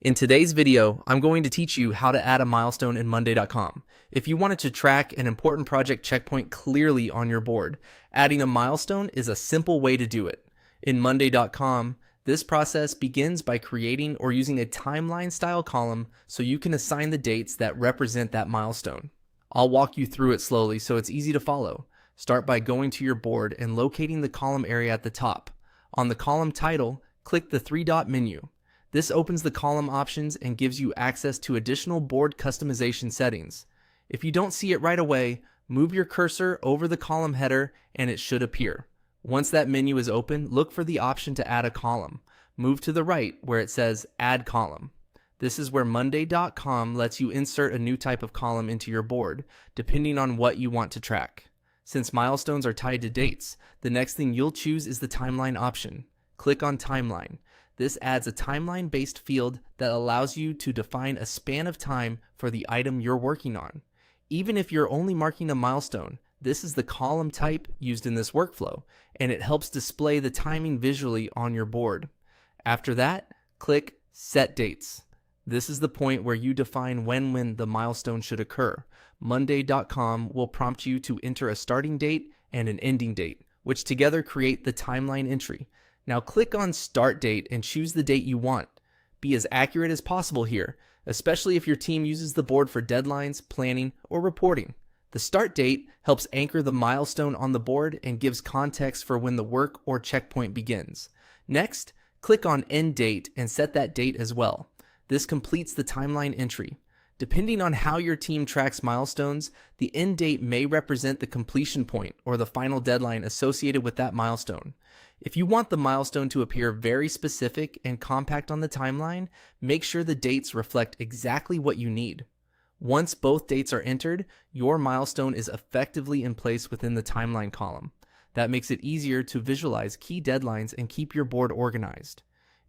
In today's video, I'm going to teach you how to add a milestone in Monday.com. If you wanted to track an important project checkpoint clearly on your board, adding a milestone is a simple way to do it. In Monday.com, this process begins by creating or using a timeline style column so you can assign the dates that represent that milestone. I'll walk you through it slowly so it's easy to follow. Start by going to your board and locating the column area at the top. On the column title, click the three-dot menu. This opens the column options and gives you access to additional board customization settings. If you don't see it right away, move your cursor over the column header and it should appear. Once that menu is open, look for the option to add a column. Move to the right where it says Add Column. This is where Monday.com lets you insert a new type of column into your board, depending on what you want to track. Since milestones are tied to dates, the next thing you'll choose is the timeline option. Click on Timeline. This adds a timeline-based field that allows you to define a span of time for the item you're working on. Even if you're only marking a milestone, this is the column type used in this workflow, and it helps display the timing visually on your board. After that, click Set Dates. This is the point where you define when the milestone should occur. Monday.com will prompt you to enter a starting date and an ending date, which together create the timeline entry. Now click on Start Date and choose the date you want. Be as accurate as possible here, especially if your team uses the board for deadlines, planning, or reporting. The start date helps anchor the milestone on the board and gives context for when the work or checkpoint begins. Next, click on End Date and set that date as well. This completes the timeline entry. Depending on how your team tracks milestones, the end date may represent the completion point or the final deadline associated with that milestone. If you want the milestone to appear very specific and compact on the timeline, make sure the dates reflect exactly what you need. Once both dates are entered, your milestone is effectively in place within the timeline column. That makes it easier to visualize key deadlines and keep your board organized.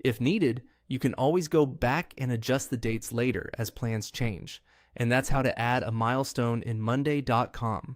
If needed, you can always go back and adjust the dates later as plans change. And that's how to add a milestone in Monday.com.